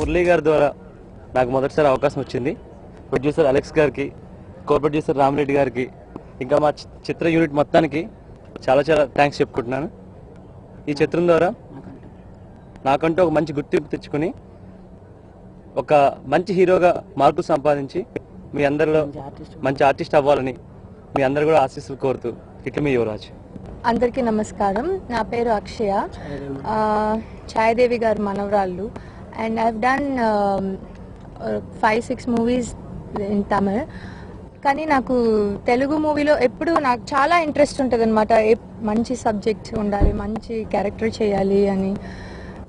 మురళీ గారి ద్వారా నాకు మొదటిసారి అవకాశం వచ్చింది. ప్రొడ్యూసర్ అలెక్స్ గారికి, కో ప్రొడ్యూసర్ రామరెడ్డి గారికి, ఇంకా మా చిత్ర యూనిట్ మొత్తానికి చాలా చాలా థ్యాంక్స్ చెప్పుకుంటున్నాను. ఈ చిత్రం ద్వారా నాకంటూ ఒక మంచి గుర్తింపు తెచ్చుకుని ఒక మంచి హీరోగా మార్కులు సంపాదించి మీ అందరిలో మంచి ఆర్టిస్ట్ అవ్వాలని మీ అందరు కూడా ఆశీస్సులు కోరుతూ ఇట్లా మీ యువరాజ్. అందరికీ నమస్కారం. నా పేరు అక్షయ, ఛాయాదేవి గారు మనవరాళ్ళు. And I have done 5-6 movies in Tamil. కానీ నాకు తెలుగు మూవీలో ఎప్పుడు నాకు చాలా ఇంట్రెస్ట్ ఉంటుంది అనమాట. మంచి సబ్జెక్ట్ ఉండాలి, మంచి క్యారెక్టర్ చేయాలి అని.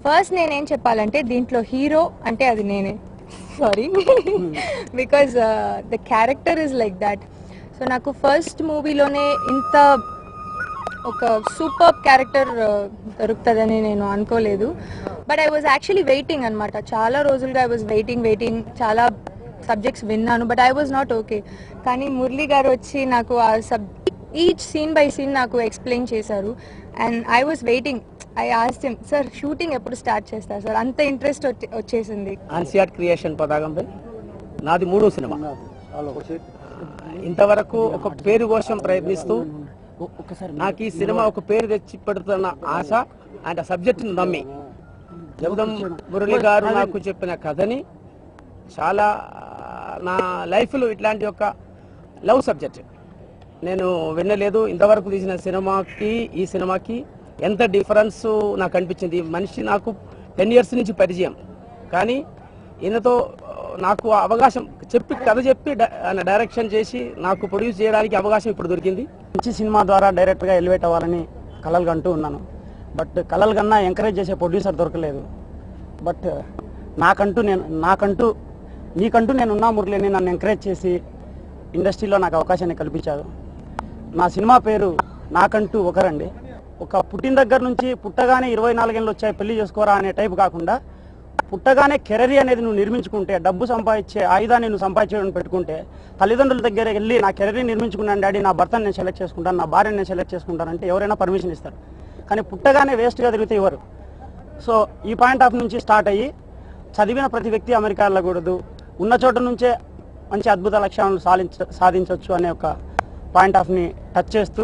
ఫస్ట్ నేనేం చెప్పాలంటే దీంట్లో హీరో అంటే అది నేనే, sorry, because the character is like that. So నాకు ఫస్ట్ మూవీలోనే ఇంత ఒక సూపర్ క్యారెక్టర్ దొరుకుతుందని నేను అనుకోలేదు. But I was actually waiting అనమాట. చాలా రోజులుగా ఐ వాజ్ వెయిటింగ్. చాలా సబ్జెక్ట్స్ విన్నాను, but I was not okay. కానీ మురళీ గారు వచ్చి నాకు ఆ ఈచ్ సీన్ బై సీన్ నాకు ఎక్స్ప్లెయిన్ చేశారు. And I was waiting. I asked him, sir shooting ఎప్పుడు స్టార్ట్ చేస్తారు సార్? అంత ఇంట్రెస్ట్ వచ్చేసింది. ఆన్సియాట్ క్రియేషన్ పతాకంపై నాది 3వ సినిమా. ఇంతవరకు ఒక పేరు కోసం ప్రయత్నిస్తూ నాకు ఈ సినిమా ఒక పేరు తెచ్చి పెడుతున్న ఆశ అండ్ ఆ సబ్జెక్ట్ని నమ్మి జగదం మురళి గారు నాకు చెప్పిన కథని చాలా నా లైఫ్లో ఇట్లాంటి ఒక లవ్ సబ్జెక్ట్ నేను వినలేదు. ఇంతవరకు తీసిన సినిమాకి ఈ సినిమాకి ఎంత డిఫరెన్స్ నాకు అనిపించింది. మనిషి నాకు 10 years నుంచి పరిచయం, కానీ ఈయనతో నాకు అవకాశం కథ చెప్పి డైరెక్షన్ చేసి నాకు ప్రొడ్యూస్ చేయడానికి అవకాశం ఇప్పుడు దొరికింది. మంచి సినిమా ద్వారా డైరెక్ట్గా ఎలివేట్ అవ్వాలని కలలు కంటూ ఉన్నాను. బట్ కలలు కన్నా ఎంకరేజ్ చేసే ప్రొడ్యూసర్ దొరకలేదు. బట్ నీకంటూ నేనున్నా మురళిని నన్ను ఎంకరేజ్ చేసి ఇండస్ట్రీలో నాకు అవకాశాన్ని కల్పించారు. నా సినిమా పేరు నాకంటూ ఒకరండి. ఒక పుట్టిన దగ్గర నుంచి పుట్టగానే 24 ఏళ్ళు వచ్చాయి పెళ్లి చేసుకోరా అనే టైప్ కాకుండా, పుట్టగానే కెరీర్ అనేది నువ్వు నిర్మించుకుంటే, డబ్బు సంపాదించే ఆయుధాన్ని నువ్వు సంపాదించడం పెట్టుకుంటే, తల్లిదండ్రుల దగ్గర వెళ్ళి నా కెరీర్ నిర్మించుకున్నాను డాడీ, నా భర్తను నేను సెలెక్ట్ చేసుకుంటాను, నా భార్యను నేను సెలెక్ట్ చేసుకుంటానంటే ఎవరైనా పర్మిషన్ ఇస్తారు. కానీ పుట్టగానే వేస్ట్గా తిరిగితే ఇవ్వరు. సో ఈ పాయింట్ ఆఫ్ నుంచి స్టార్ట్ అయ్యి చదివిన ప్రతి వ్యక్తి అమెరికా వెళ్ళకూడదు, ఉన్న చోట నుంచే మంచి అద్భుత లక్ష్యాలను సాధించవచ్చు అనే ఒక పాయింట్ ఆఫ్ని టచ్ చేస్తూ